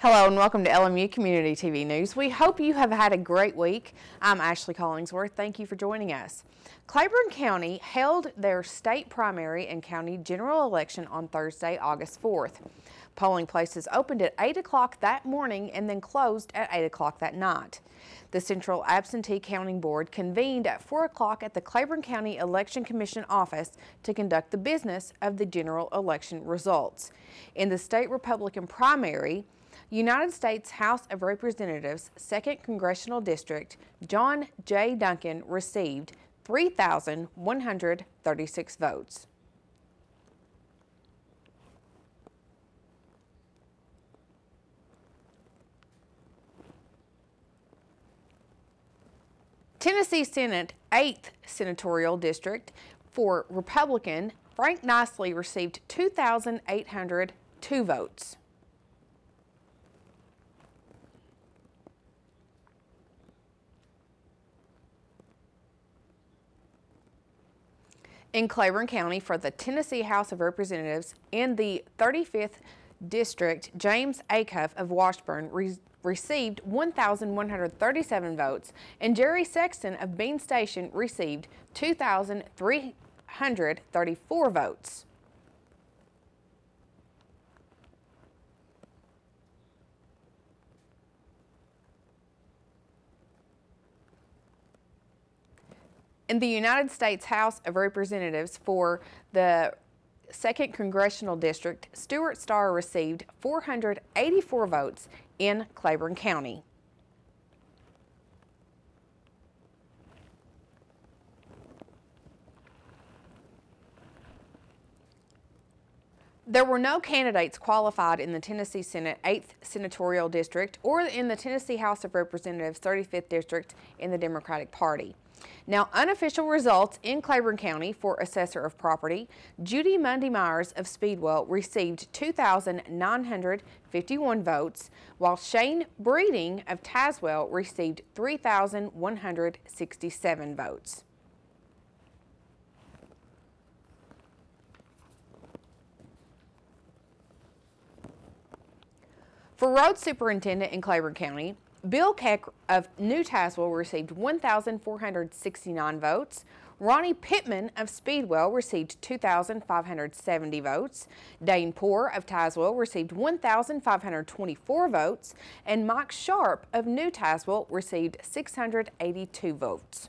Hello and welcome to LMU Community TV News. We hope you have had a great week. I'm Ashley Collingsworth. Thank you for joining us. Claiborne County held their state primary and county general election on Thursday, August 4th. Polling places opened at 8 o'clock that morning and then closed at 8 o'clock that night. The Central Absentee Counting Board convened at 4 o'clock at the Claiborne County Election Commission office to conduct the business of the general election results. In the state Republican primary, United States House of Representatives, 2nd Congressional District, John J. Duncan received 3,136 votes. Tennessee Senate 8th Senatorial District for Republican, Frank Nicely received 2,802 votes. In Claiborne County for the Tennessee House of Representatives in the 35th District, James Acuff of Washburn received 1,137 votes, and Jerry Sexton of Bean Station received 2,334 votes. In the United States House of Representatives for the 2nd Congressional District, Stuart Starr received 484 votes in Claiborne County. There were no candidates qualified in the Tennessee Senate 8th Senatorial District or in the Tennessee House of Representatives 35th District in the Democratic Party. Now, unofficial results in Claiborne County for Assessor of Property, Judy Mundy Myers of Speedwell received 2,951 votes, while Shane Breeding of Tazewell received 3,167 votes. For Road Superintendent in Claiborne County, Bill Keck of New Tazewell received 1,469 votes. Ronnie Pittman of Speedwell received 2,570 votes. Dane Poor of Tazewell received 1,524 votes. And Mike Sharp of New Tazewell received 682 votes.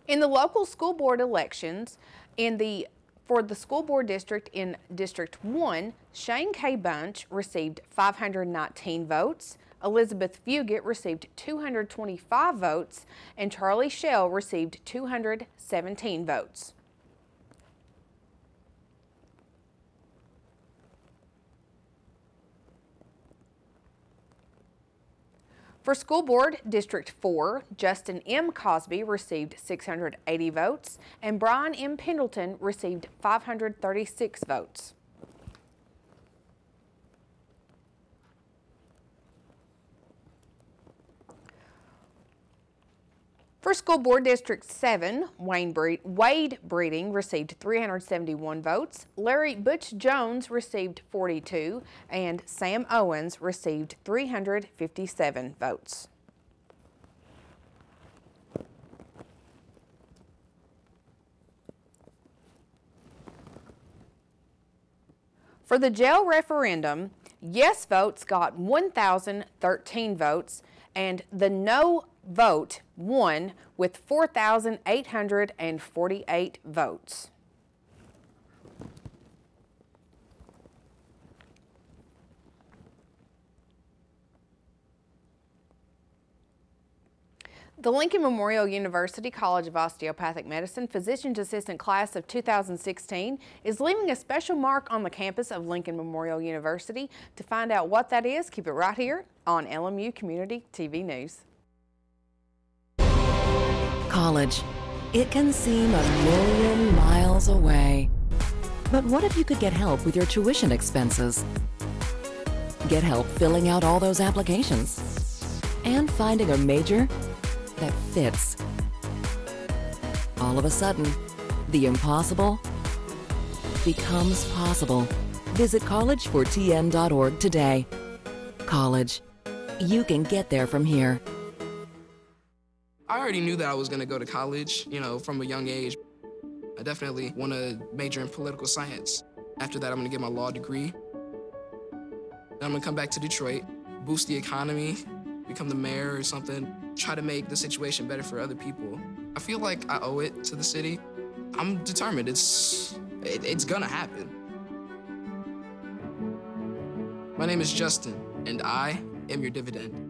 In the local school board elections, for the school board district in District 1, Shane K. Bunch received 519 votes, Elizabeth Fugit received 225 votes, and Charlie Shell received 217 votes. For School Board District 4, Justin M. Cosby received 680 votes, and Brian M. Pendleton received 536 votes. For School Board District 7, Wade Breeding received 371 votes, Larry Butch Jones received 42, and Sam Owens received 357 votes. For the jail referendum, yes votes got 1,013 votes, and the no vote won with 4,848 votes. The Lincoln Memorial University College of Osteopathic Medicine Physician's Assistant Class of 2016 is leaving a special mark on the campus of Lincoln Memorial University. To find out what that is, keep it right here on LMU Community TV News. College. It can seem a million miles away. But what if you could get help with your tuition expenses? Get help filling out all those applications and finding a major that fits. All of a sudden, the impossible becomes possible. Visit collegefortn.org today. College. You can get there from here. I already knew that I was going to go to college, from a young age. I definitely want to major in political science. After that, I'm going to get my law degree. Then I'm going to come back to Detroit, boost the economy, become the mayor or something, try to make the situation better for other people. I feel like I owe it to the city. I'm determined. It's gonna happen. My name is Justin, and I am your dividend.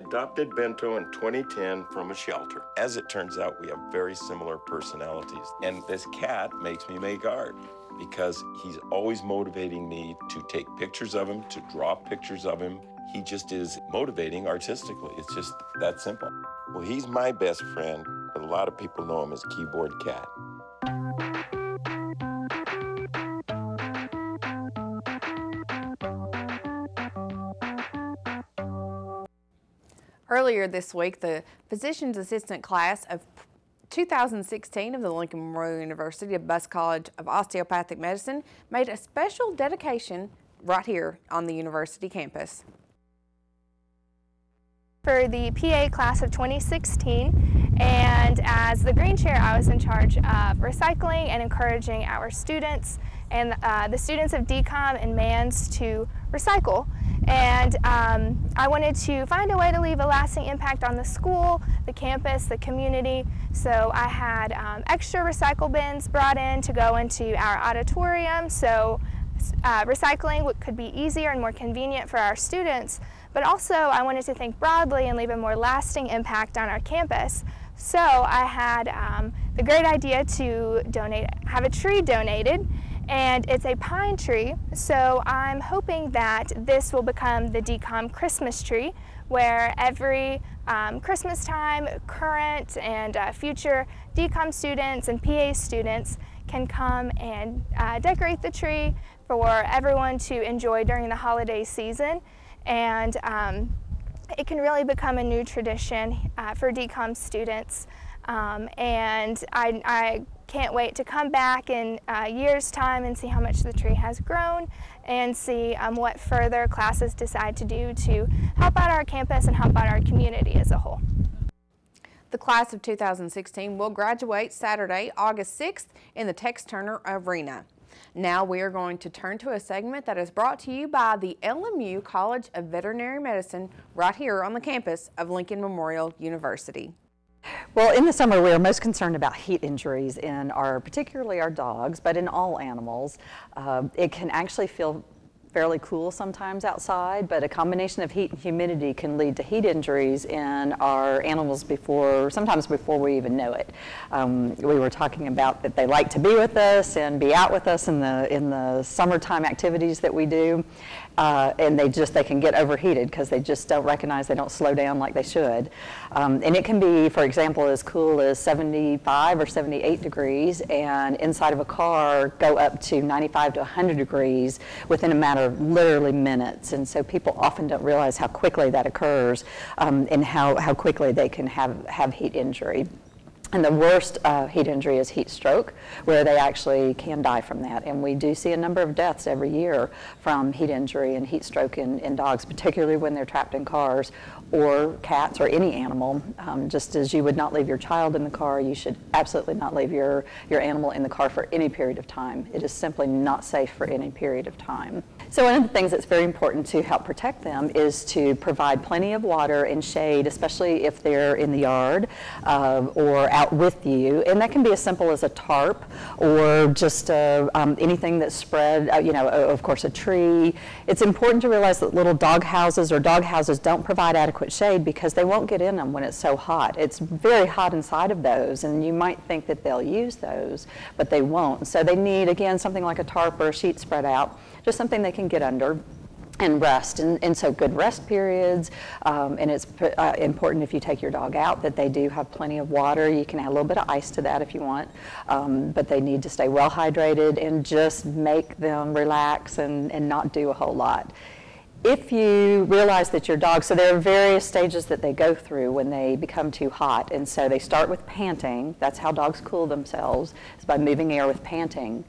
Adopted Bento in 2010 from a shelter. As it turns out, we have very similar personalities. And this cat makes me make art because he's always motivating me to take pictures of him, to draw pictures of him. He just is motivating artistically. It's just that simple. Well, he's my best friend, but a lot of people know him as Keyboard Cat. Earlier this week, the Physician's Assistant class of 2016 of the Lincoln Memorial University of Buss College of Osteopathic Medicine made a special dedication right here on the university campus. For the PA class of 2016, and as the Green Chair, I was in charge of recycling and encouraging our students and the students of DCOM and MANS to recycle. And I wanted to find a way to leave a lasting impact on the school, the campus, the community. So I had extra recycle bins brought in to go into our auditorium, so recycling could be easier and more convenient for our students. But also I wanted to think broadly and leave a more lasting impact on our campus. So I had the great idea to have a tree donated. And it's a pine tree, so I'm hoping that this will become the DCOM Christmas tree, where every Christmas time, current and future DCOM students and PA students can come and decorate the tree for everyone to enjoy during the holiday season. And it can really become a new tradition for DCOM students. And I can't wait to come back in a year's time and see how much the tree has grown and see what further classes decide to do to help out our campus and help out our community as a whole. The class of 2016 will graduate Saturday, August 6th in the Tex Turner Arena. Now we are going to turn to a segment that is brought to you by the LMU College of Veterinary Medicine right here on the campus of Lincoln Memorial University. Well, in the summer, we are most concerned about heat injuries in particularly our dogs, but in all animals. It can actually feel fairly cool sometimes outside, but a combination of heat and humidity can lead to heat injuries in our animals sometimes before we even know it. We were talking about that they like to be with us and be out with us in the summertime activities that we do, and they can get overheated because they just don't recognize, they don't slow down like they should. And it can be, for example, as cool as 75 or 78 degrees, and inside of a car go up to 95 to 100 degrees within a matter of literally minutes. And so people often don't realize how quickly that occurs, and how quickly they can have heat injury. And the worst heat injury is heat stroke, where they actually can die from that. And we do see a number of deaths every year from heat injury and heat stroke in dogs, particularly when they're trapped in cars or cats or any animal. Just as you would not leave your child in the car, you should absolutely not leave your animal in the car for any period of time. It is simply not safe for any period of time. So one of the things that's very important to help protect them is to provide plenty of water and shade, especially if they're in the yard or out out with you, and that can be as simple as a tarp or just anything that's spread, of course a tree. It's important to realize that little dog houses don't provide adequate shade because they won't get in them when it's so hot. It's very hot inside of those, and you might think that they'll use those, but they won't. So they need, again, something like a tarp or a sheet spread out, just something they can get under and rest, and so good rest periods, and it's important if you take your dog out that they do have plenty of water. You can add a little bit of ice to that if you want, but they need to stay well hydrated and just make them relax and not do a whole lot. If you realize that your dog, so there are various stages that they go through when they become too hot, and so they start with panting. That's how dogs cool themselves, is by moving air with panting,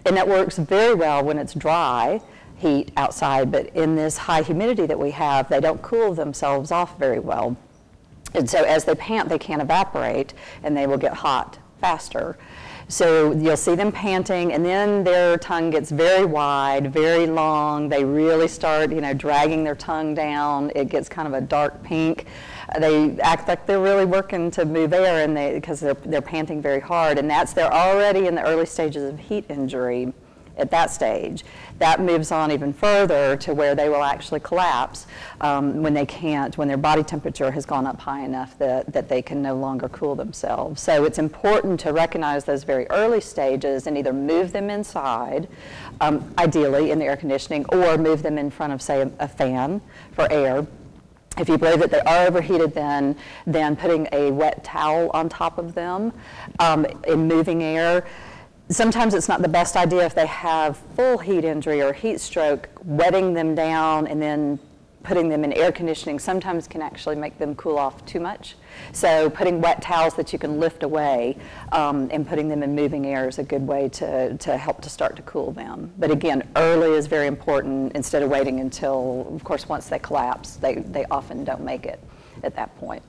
and that works very well when it's dry heat outside, but in this high humidity that we have, they don't cool themselves off very well. And so as they pant, they can't evaporate, and they will get hot faster. So you'll see them panting, and then their tongue gets very wide, very long. They really start, dragging their tongue down. It gets kind of a dark pink. They act like they're really working to move air, and because they're panting very hard, and they're already in the early stages of heat injury. At that stage, that moves on even further to where they will actually collapse when their body temperature has gone up high enough that they can no longer cool themselves. So it's important to recognize those very early stages and either move them inside, ideally in the air conditioning, or move them in front of, say, a fan for air. If you believe that they are overheated, then putting a wet towel on top of them in moving air. Sometimes it's not the best idea if they have full heat injury or heat stroke, wetting them down and then putting them in air conditioning sometimes can actually make them cool off too much. So putting wet towels that you can lift away and putting them in moving air is a good way to help to start to cool them. But again, early is very important instead of waiting until, of course, once they collapse, they often don't make it at that point.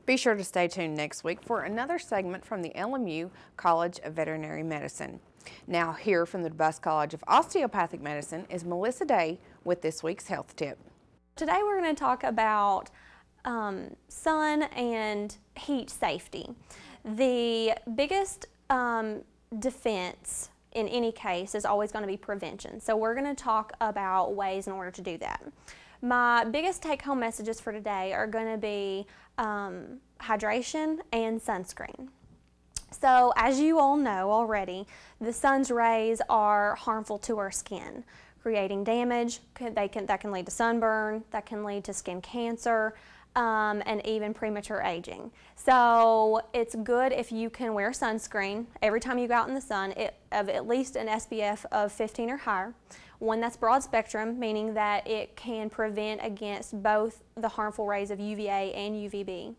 Be sure to stay tuned next week for another segment from the LMU College of Veterinary Medicine. Now, here from the DeBusk College of Osteopathic Medicine is Melissa Day with this week's health tip. Today we're going to talk about sun and heat safety. The biggest defense in any case is always going to be prevention. So we're going to talk about ways in order to do that. My biggest take-home messages for today are going to be hydration and sunscreen. So as you all know already, the sun's rays are harmful to our skin, creating damage. That can lead to sunburn, that can lead to skin cancer, and even premature aging. So it's good if you can wear sunscreen every time you go out in the sun of at least an SPF of 15 or higher. One that's broad spectrum, meaning that it can prevent against both the harmful rays of UVA and UVB.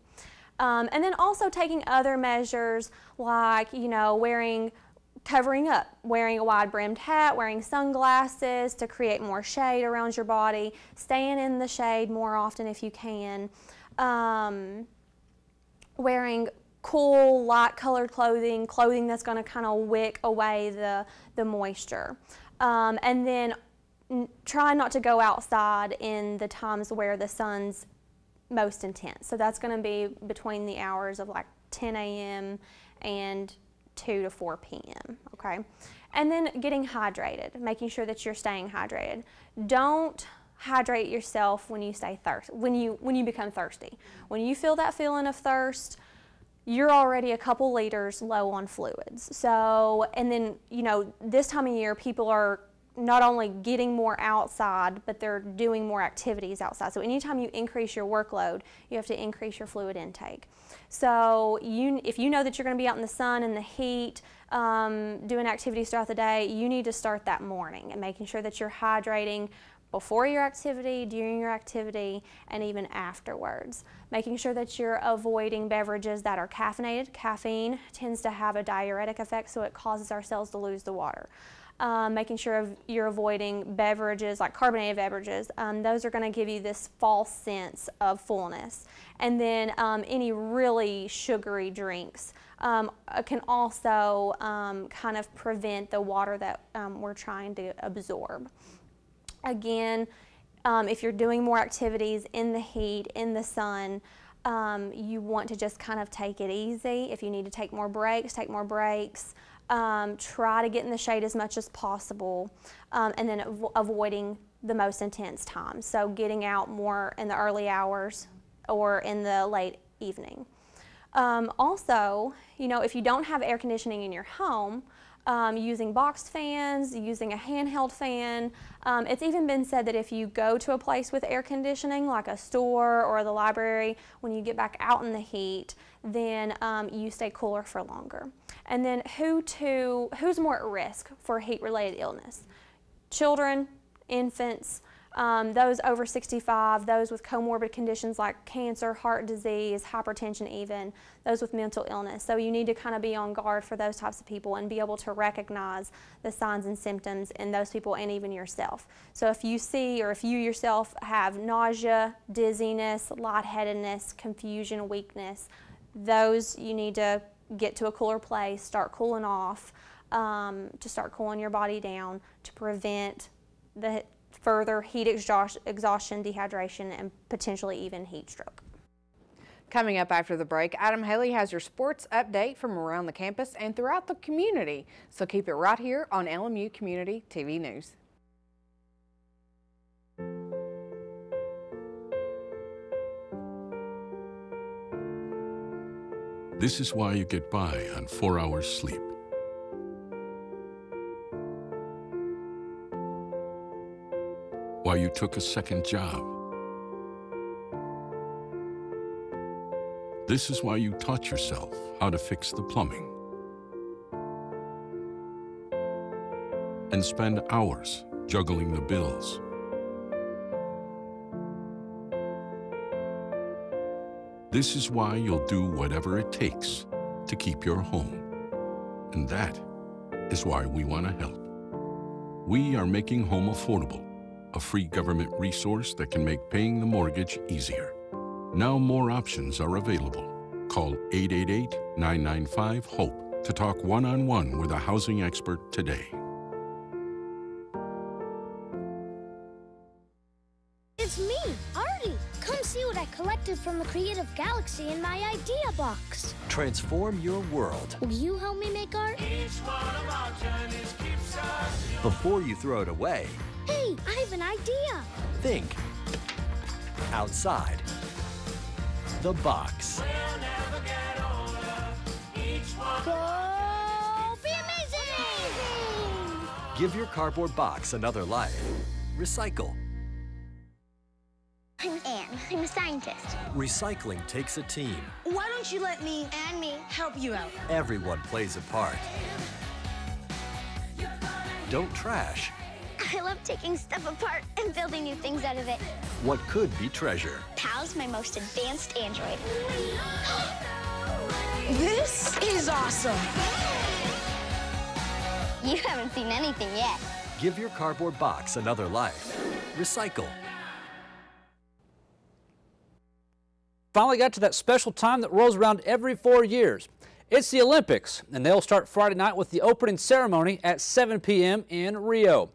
And then also taking other measures like, covering up, wearing a wide-brimmed hat, wearing sunglasses to create more shade around your body, staying in the shade more often if you can, wearing cool, light-colored clothing that's going to kind of wick away the moisture. And then try not to go outside in the times where the sun's most intense. So that's going to be between the hours of like 10 a.m. and 2 to 4 p.m. Okay, and then getting hydrated, making sure that you're staying hydrated. Don't hydrate yourself when you when you become thirsty. When you feel that feeling of thirst, you're already a couple liters low on fluids. So, and then, this time of year, people are not only getting more outside, but they're doing more activities outside. So anytime you increase your workload, you have to increase your fluid intake. So if you know that you're going to be out in the sun and the heat, doing activities throughout the day, you need to start that morning and making sure that you're hydrating before your activity, during your activity, and even afterwards. Making sure that you're avoiding beverages that are caffeinated. Caffeine tends to have a diuretic effect, so it causes our cells to lose the water. Making sure you're avoiding beverages like carbonated beverages. Those are going to give you this false sense of fullness. And then any really sugary drinks can also kind of prevent the water that we're trying to absorb. Again, if you're doing more activities in the heat, in the sun, You want to just kind of take it easy. If you need to take more breaks, take more breaks. Try to get in the shade as much as possible, and then avoiding the most intense times. So getting out more in the early hours or in the late evening. Also, you know, if you don't have air conditioning in your home, using box fans, using a handheld fan. It's even been said that if you go to a place with air conditioning, like a store or the library, when you get back out in the heat, then you stay cooler for longer. And then who's more at risk for heat-related illness? Children, infants, those over 65, those with comorbid conditions like cancer, heart disease, hypertension even, those with mental illness. So you need to kind of be on guard for those types of people and be able to recognize the signs and symptoms in those people and even yourself. So if you see or if you yourself have nausea, dizziness, lightheadedness, confusion, weakness, those you need to get to a cooler place, start cooling off, to start cooling your body down to prevent the further heat exhaustion, dehydration, and potentially even heat stroke. Coming up after the break, Adam Haley has your sports update from around the campus and throughout the community. So keep it right here on LMU Community TV News. This is why you get by on 4 hours sleep. Why you took a second job. This is why you taught yourself how to fix the plumbing and spend hours juggling the bills. This is why you'll do whatever it takes to keep your home. And that is why we want to help. We are making home affordable, a free government resource that can make paying the mortgage easier. Now more options are available. Call 888-995-HOPE to talk one-on-one with a housing expert today. It's me, Artie. Come see what I collected from the Creative Galaxy in my idea box. Transform your world. Will you help me make art? Each one of our journeys keeps us young. Before you throw it away, Hey, I have an idea. think outside the box. We'll never get older. Each one Go be amazing! Give your cardboard box another life. Recycle. I'm Anne. I'm a scientist. Recycling takes a team. Why don't you let me And me. help you out? Everyone plays a part. Don't trash I love taking stuff apart and building new things out of it. what could be treasure. Pal's my most advanced android. This is awesome. You haven't seen anything yet. Give your cardboard box another life. Recycle. Finally got to that special time that rolls around every 4 years. It's the Olympics, and they'll start Friday night with the opening ceremony at 7 p.m. in Rio.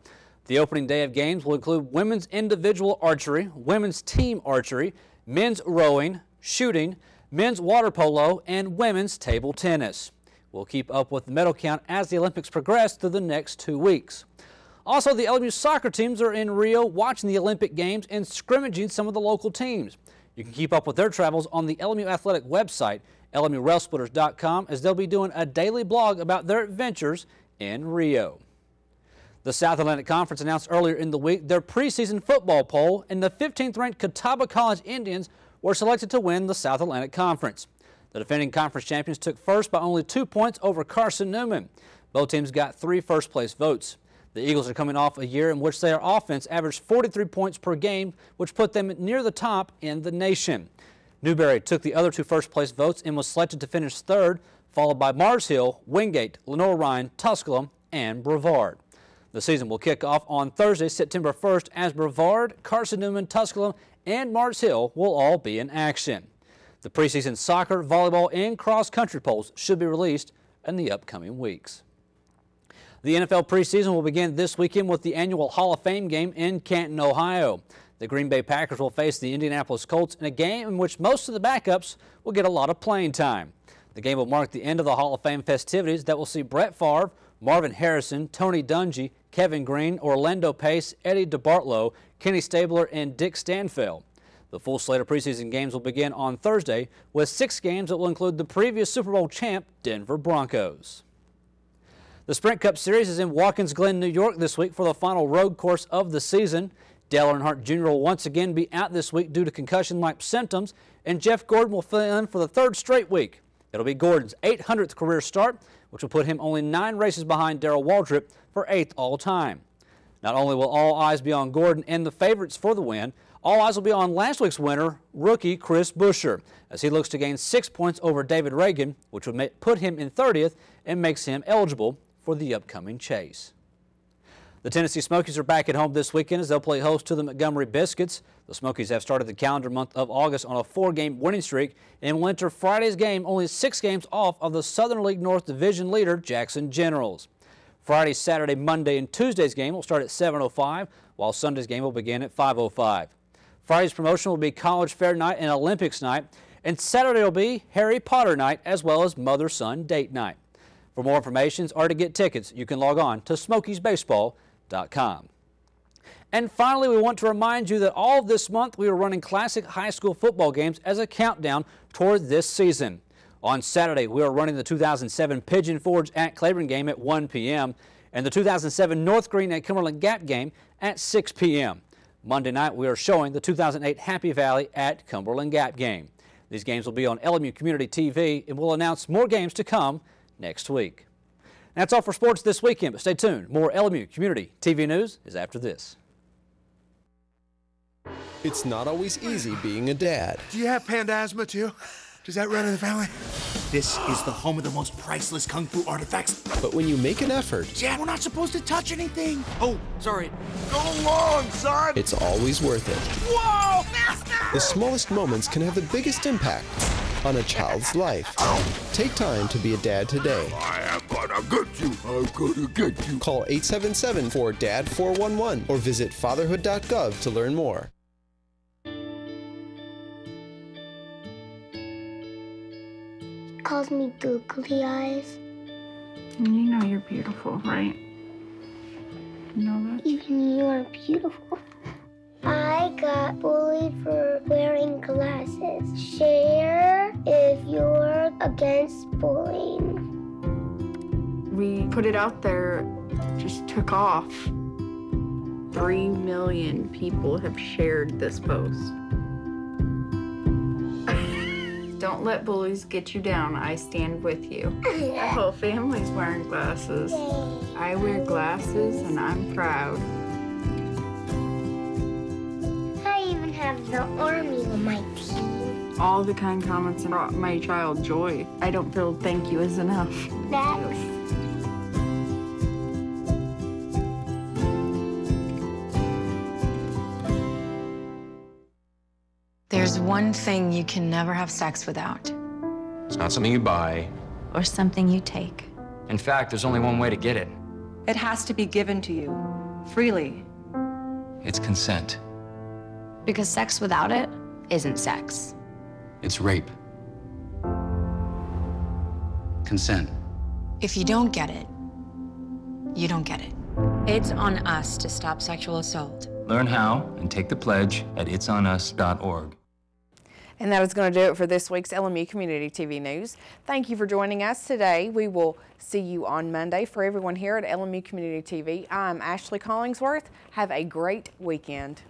The opening day of games will include women's individual archery, women's team archery, men's rowing, shooting, men's water polo, and women's table tennis. We'll keep up with the medal count as the Olympics progress through the next 2 weeks. Also, the LMU soccer teams are in Rio watching the Olympic Games and scrimmaging some of the local teams. You can keep up with their travels on the LMU Athletic website, LMURailsplitters.com, as they'll be doing a daily blog about their adventures in Rio. The South Atlantic Conference announced earlier in the week their preseason football poll, and the 15th-ranked Catawba College Indians were selected to win the South Atlantic Conference. The defending conference champions took first by only 2 points over Carson Newman. Both teams got 3 first-place votes. The Eagles are coming off a year in which their offense averaged 43 points per game, which put them near the top in the nation. Newberry took the other 2 first-place votes and was selected to finish third, followed by Mars Hill, Wingate, Lenore-Ryan, Tusculum, and Brevard. The season will kick off on Thursday, September 1st, as Brevard, Carson Newman, Tusculum, and Mars Hill will all be in action. The preseason soccer, volleyball, and cross-country polls should be released in the upcoming weeks. The NFL preseason will begin this weekend with the annual Hall of Fame game in Canton, Ohio. The The Green Bay Packers will face the Indianapolis Colts in a game in which most of the backups will get a lot of playing time. The game will mark the end of the Hall of Fame festivities that will see Brett Favre, Marvin Harrison, Tony Dungy, Kevin Green, Orlando Pace, Eddie DeBartolo, Kenny Stabler, and Dick Stanfield. The full slate of preseason games will begin on Thursday with 6 games that will include the previous Super Bowl champ, Denver Broncos. The Sprint Cup Series is in Watkins Glen, New York this week for the final road course of the season. Dale Earnhardt Jr. will once again be out this week due to concussion-like symptoms, and Jeff Gordon will fill in for the 3rd straight week. It'll be Gordon's 800th career start, which will put him only 9 races behind Darrell Waltrip for 8th all-time. Not only will all eyes be on Gordon and the favorites for the win, all eyes will be on last week's winner, rookie Chris Buescher, as he looks to gain 6 points over David Reagan, which would put him in 30th and makes him eligible for the upcoming chase. The Tennessee Smokies are back at home this weekend as they'll play host to the Montgomery Biscuits. The Smokies have started the calendar month of August on a 4-game winning streak and will enter Friday's game only 6 games off of the Southern League North Division leader Jackson Generals. Friday, Saturday, Monday, and Tuesday's game will start at 7:05, while Sunday's game will begin at 5:05. Friday's promotion will be College Fair Night and Olympics Night, and Saturday will be Harry Potter Night as well as Mother-Son Date Night. For more information or to get tickets, you can log on to SmokiesBaseball.com. And finally, we want to remind you that all of this month we are running classic high school football games as a countdown toward this season. On Saturday, we are running the 2007 Pigeon Forge at Claiborne game at 1 p.m. and the 2007 North Green at Cumberland Gap game at 6 p.m. Monday night, we are showing the 2008 Happy Valley at Cumberland Gap game. These games will be on LMU Community TV, and we'll announce more games to come next week. That's all for sports this weekend, but stay tuned. More LMU Community TV news is after this. It's not always easy being a dad. Do you have panda asthma too? Does that run in the family? This is the home of the most priceless kung fu artifacts. But when you make an effort... Dad, we're not supposed to touch anything. Oh, sorry. Go long, son! It's always worth it. Whoa! Faster! The smallest moments can have the biggest impact on a child's life. Take time to be a dad today. I am gonna get you. I'm gonna get you. Call 877-4DAD-411 or visit fatherhood.gov to learn more. Calls me googly eyes. You know you're beautiful, right? You know that? Even you're beautiful. I got bullied for wearing glasses. Share if you're against bullying. We put it out there, just took off. 3 million people have shared this post. Don't let bullies get you down. I stand with you. Our whole family's wearing glasses. I wear glasses and I'm proud. I even have the army on my team. All the kind comments brought my child joy. I don't feel thank you is enough. Thanks. There's one thing you can never have sex without. It's not something you buy. Or something you take. In fact, there's only one way to get it. It has to be given to you, freely. It's consent. Because sex without it isn't sex. It's rape. Consent. If you don't get it, you don't get it. It's on us to stop sexual assault. Learn how and take the pledge at itsonus.org. And that is going to do it for this week's LMU Community TV News. Thank you for joining us today. We will see you on Monday. For everyone here at LMU Community TV, I'm Ashley Collingsworth. Have a great weekend.